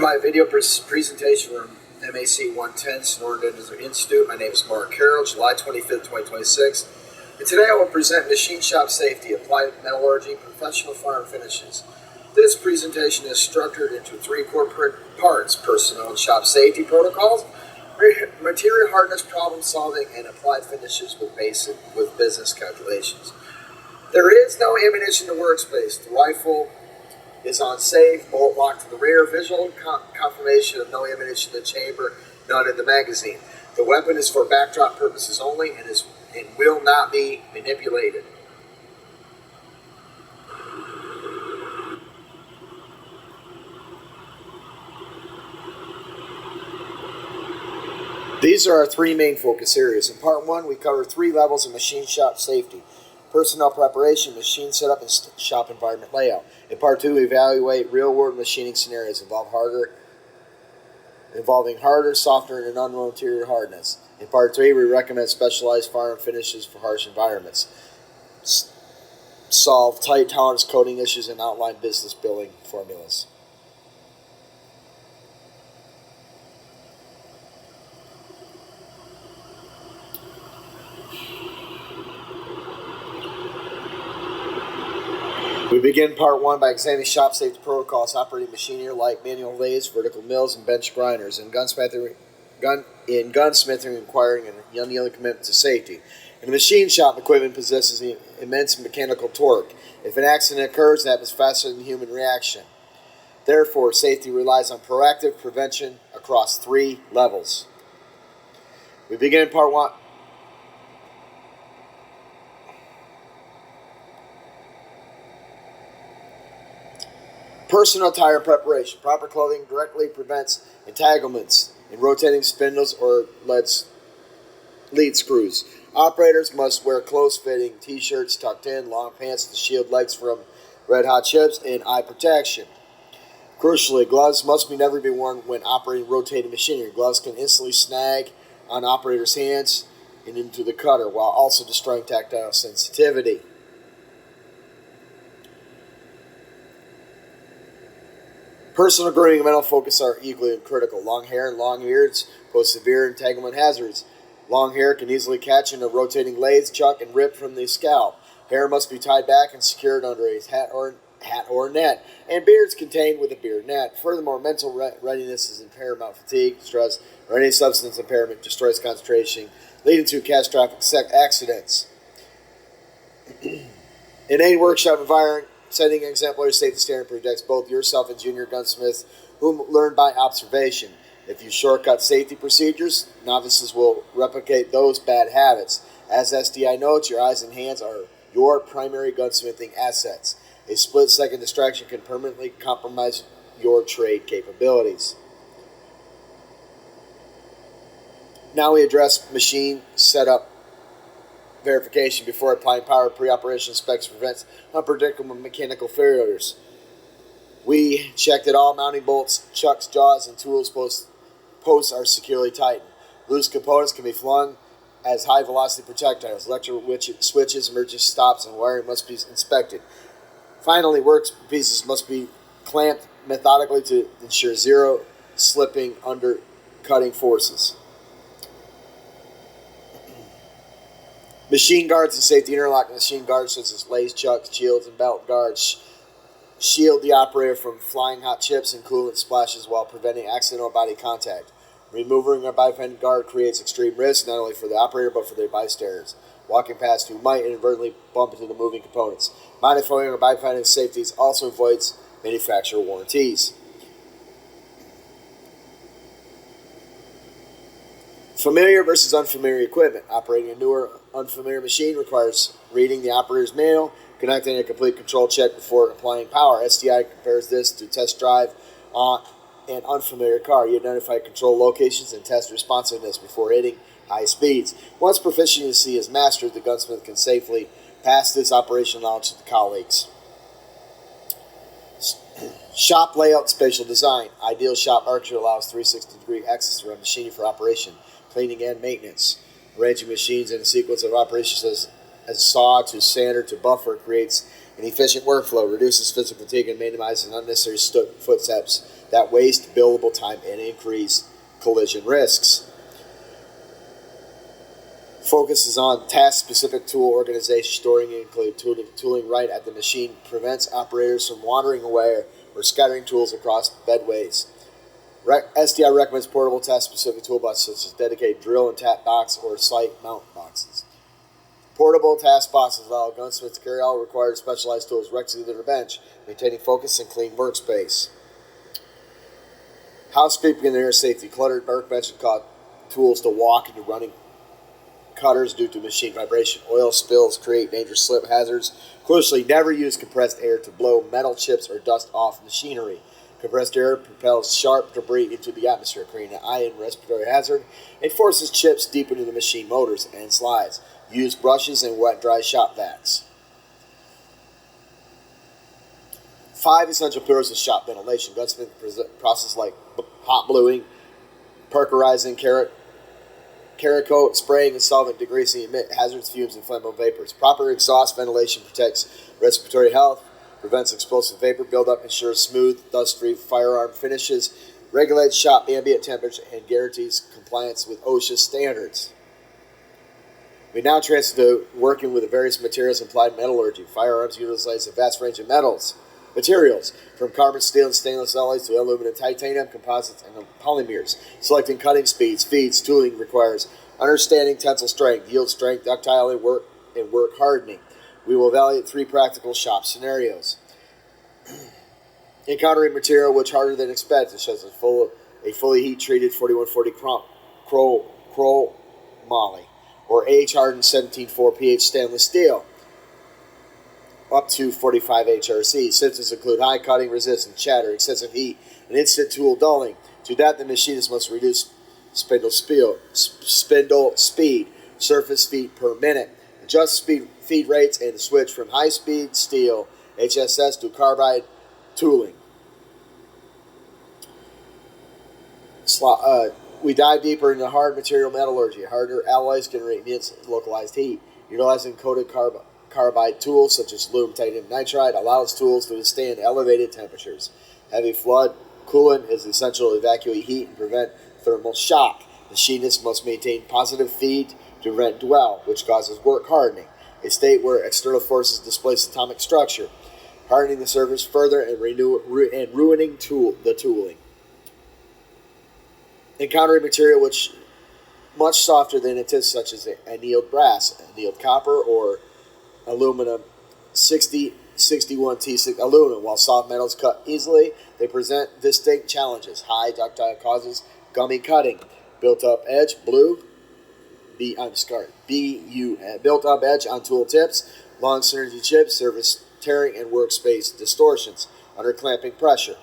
my video presentation from MAC 110, Sonoran Desert Institute. My name is Mark Carroll, July 25th, 2026. And today I will present Machine Shop Safety, Applied Metallurgy, Professional Fire and Finishes. This presentation is structured into three core parts: personnel and shop safety protocols, material hardness problem solving, and applied finishes with business calculations. There is no ammunition in the workspace. The rifle is on safe, bolt locked to the rear, visual confirmation of no ammunition in the chamber, none in the magazine. The weapon is for backdrop purposes only and will not be manipulated. These are our three main focus areas. In part one, we cover three levels of machine shop safety: personnel preparation, machine setup, and shop environment layout. In part two, we evaluate real-world machining scenarios involving harder, softer, and unknown material hardness. In part three, we recommend specialized fire and finishes for harsh environments, solve tight tolerance coating issues, and outline business billing formulas. We begin part one by examining shop safety protocols operating machinery like manual lathes, vertical mills, and bench grinders, and gunsmithing requiring an unyielding commitment to safety. In the machine shop, equipment possesses immense mechanical torque. If an accident occurs, it happens faster than human reaction. Therefore, safety relies on proactive prevention across three levels. We begin part one. Personal tire preparation. Proper clothing directly prevents entanglements in rotating spindles or lead screws. Operators must wear close-fitting t-shirts tucked in, long pants to shield legs from red-hot chips, and eye protection. Crucially, gloves must never be worn when operating rotating machinery. Gloves can instantly snag on operators' hands and into the cutter, while also destroying tactile sensitivity. Personal grooming and mental focus are equally critical. Long hair and long beards pose severe entanglement hazards. Long hair can easily catch in a rotating lathe, chuck, and rip from the scalp. Hair must be tied back and secured under a hat or net, and beards contained with a beard net. Furthermore, mental readiness is in paramount. Fatigue, stress, or any substance impairment destroys concentration, leading to catastrophic accidents. In any workshop environment, setting an exemplary safety standard protects both yourself and junior gunsmiths who learn by observation. If you shortcut safety procedures, novices will replicate those bad habits. As SDI notes, your eyes and hands are your primary gunsmithing assets. A split-second distraction can permanently compromise your trade capabilities. Now we address machine setup verification before applying power. Pre-operation specs prevents unpredictable mechanical failures. We check that all mounting bolts, chucks, jaws, and tools posts are securely tightened. Loose components can be flung as high-velocity projectiles. Electrical switches, emergency stops, and wiring must be inspected. Finally, work pieces must be clamped methodically to ensure zero slipping under cutting forces. Machine guards and safety interlock. Machine guards such as lathes, chucks, shields, and belt guards shield the operator from flying hot chips and coolant splashes while preventing accidental body contact. Removing a biped guard creates extreme risk not only for the operator but for their bystanders walking past who might inadvertently bump into the moving components. Modifying or bipeding safeties also avoids manufacturer warranties. Familiar versus unfamiliar equipment. Operating a newer, unfamiliar machine requires reading the operator's manual, conducting a complete control check before applying power. SDI compares this to test drive on an unfamiliar car. You identify control locations and test responsiveness before hitting high speeds. Once proficiency is mastered, the gunsmith can safely pass this operational knowledge to the colleagues. Shop layout and spatial design. Ideal shop architecture allows 360-degree access to machinery for operation, cleaning, and maintenance. Arranging machines in a sequence of operations as saw to sander to buffer creates an efficient workflow, reduces physical fatigue, and minimizes unnecessary footsteps that waste billable time and increase collision risks. Focuses on task-specific tool organization, storing and including tooling right at the machine, prevents operators from wandering away or scattering tools across bedways. SDI recommends portable task-specific toolboxes such as dedicated drill and tap box or site mount boxes. Portable task boxes allow gunsmiths to carry all required specialized tools directly to their bench, maintaining focus and clean workspace. Housekeeping and air safety. Cluttered workbenches cause tools to walk into running cutters due to machine vibration. Oil spills create dangerous slip hazards. Crucially, never use compressed air to blow metal chips or dust off machinery. Compressed air propels sharp debris into the atmosphere, creating an eye and respiratory hazard, and forces chips deep into the machine motors and slides. Use brushes and wet-dry shop vacs. 5 essential pillars of shop ventilation. Gunsmith processes like hot bluing, percorizing, Cerakote, spraying, and solvent degreasing emit hazardous fumes and flammable vapors. Proper exhaust ventilation protects respiratory health, prevents explosive vapor buildup, ensures smooth, dust-free firearm finishes, regulates shop ambient temperature, and guarantees compliance with OSHA standards. We now transfer to working with the various materials applied in metallurgy. Firearms utilize a vast range of materials, from carbon steel and stainless alloys to aluminum, titanium, composites, and polymers. Selecting cutting speeds, feeds, tooling requires understanding tensile strength, yield strength, ductile, and work hardening. We will evaluate 3 practical shop scenarios. Encountering material which harder than expected, such as a fully heat-treated 4140 chromoly or age-hardened 17.4 pH stainless steel, up to 45 HRC. Symptoms include high cutting resistance, chatter, excessive heat, and instant tool dulling. To that, the machinist must reduce spindle speed, surface feet per minute, adjust feed rates, and switch from high-speed steel HSS to carbide tooling. We dive deeper into hard material metallurgy. Harder alloys generate immense localized heat. Utilizing coated carbide tools such as aluminum titanium nitride allows tools to withstand elevated temperatures. Heavy flood coolant is essential to evacuate heat and prevent thermal shock. Machinists must maintain positive feed to prevent dwell, which causes work hardening, a state where external forces displace atomic structure, hardening the surface further and ruining the tooling. Encountering material which much softer than it is, such as annealed brass, annealed copper, or aluminum 61T6 aluminum. While soft metals cut easily, they present distinct challenges. High ductile causes gummy cutting, built-up edge built-up edge on tool tips, long synergy chips, surface tearing, and workspace distortions under clamping pressure.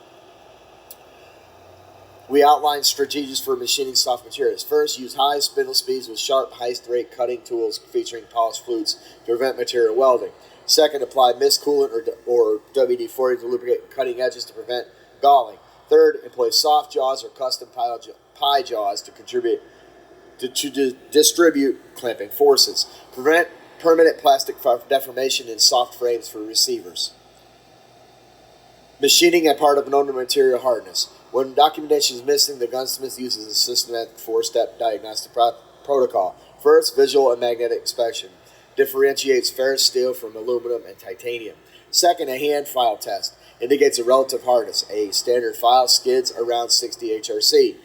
We outline strategies for machining soft materials. First, use high spindle speeds with sharp, high-rate cutting tools featuring polished flutes to prevent material welding. Second, apply mist coolant or WD-40 to lubricate cutting edges to prevent galling. Third, employ soft jaws or custom pie jaws to distribute clamping forces. Prevent permanent plastic deformation in soft frames for receivers. Machining a part of known material hardness. When documentation is missing, the gunsmith uses a systematic 4-step diagnostic protocol. First, visual and magnetic inspection differentiates ferrous steel from aluminum and titanium. Second, a hand file test indicates a relative hardness. A standard file skids around 60 HRC.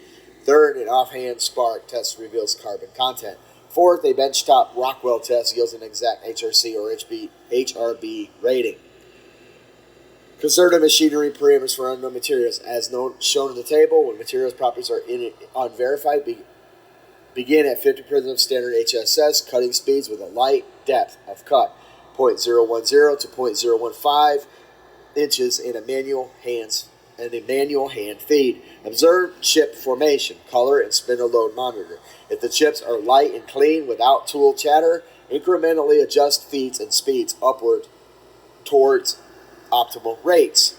Third, an offhand spark test reveals carbon content. Fourth, a benchtop Rockwell test yields an exact HRC or HRB rating. Conservative machinery parameters for unknown materials. As shown in the table, when materials properties are unverified, begin at 50% of standard HSS, cutting speeds with a light depth of cut, 0.010 to 0.015 inches in a manual hand feed. Observe chip formation, color, and spindle load monitor. If the chips are light and clean without tool chatter, incrementally adjust feeds and speeds upward towards optimal rates.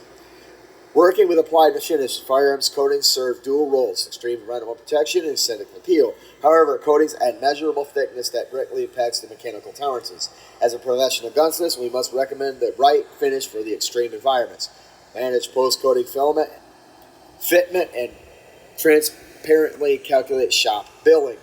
Working with applied machinists, firearms coatings serve dual roles: extreme environmental protection and aesthetic appeal. However, coatings add measurable thickness that directly impacts the mechanical tolerances. As a professional gunsmith, we must recommend the right finish for the extreme environments. Manage post-coating fitment, and transparently calculate shop billing.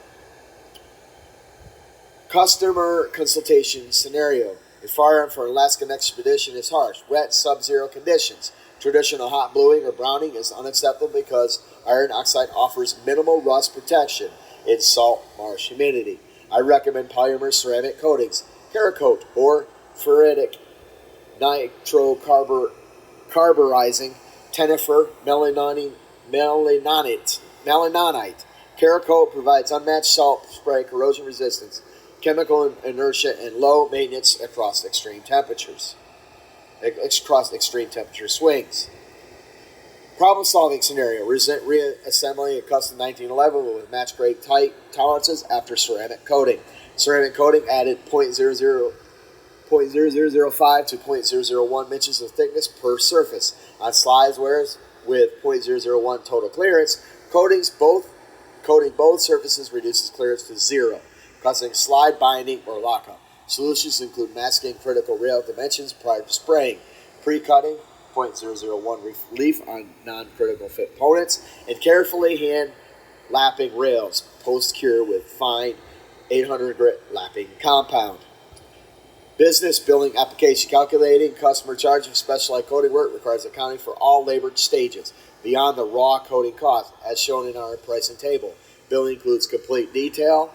Customer consultation scenario. A firearm for an Alaskan expedition is harsh, wet, sub-zero conditions. Traditional hot bluing or browning is unacceptable because iron oxide offers minimal rust protection in salt marsh humidity. I recommend polymer ceramic coatings, Cerakote or ferritic nitrocarburizing tenifer melanonite. Cerakote provides unmatched salt spray corrosion resistance, chemical inertia, and low maintenance across extreme temperatures. Swings. Problem-solving scenario. Reassembling a custom 1911 with match grade tight tolerances after ceramic coating. Ceramic coating added 0.0005 to 0.001 inches of thickness per surface. On slides with 0.001 total clearance, coating both surfaces reduces clearance to zero, causing slide binding or lockup. Solutions include masking critical rail dimensions prior to spraying, pre-cutting, 0.001 relief on non-critical fit components, and carefully hand lapping rails post-cure with fine 800 grit lapping compound. Business billing application. Calculating customer charge for specialized coating work requires accounting for all labor stages beyond the raw coating cost, as shown in our pricing table. Billing includes complete detail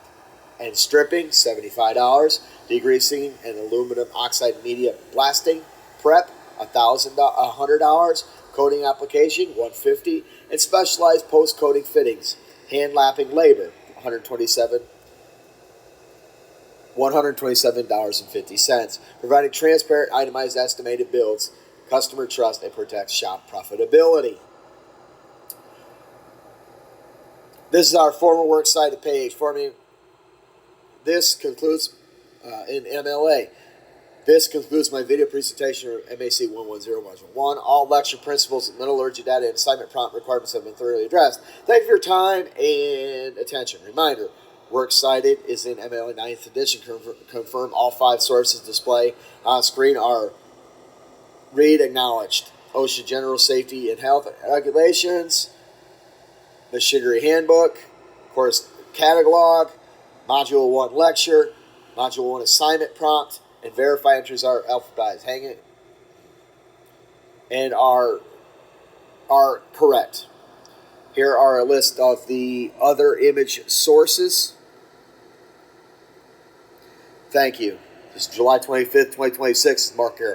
and stripping, $75, degreasing and aluminum oxide media blasting, prep, $100, coating application, $150, and specialized post-coating fittings, hand lapping labor, $127.50, providing transparent, itemized, estimated builds, customer trust, and protects shop profitability. This is our formal works cited page. This concludes in MLA. This concludes my video presentation of MAC 110 Module 1. All lecture principles, metallurgy data, and assignment prompt requirements have been thoroughly addressed. Thank you for your time and attention. Reminder, works cited is in MLA 9th edition. Confirm all 5 sources displayed on screen are read acknowledged. OSHA General Safety and Health Regulations, Machinery Handbook, Course Catalog, Module 1 Lecture, Module 1 Assignment Prompt, and verify entries are alphabetized. Hang it. And are correct. Here are a list of the other image sources. Thank you. This is July 25th, 2026. Mark Carroll.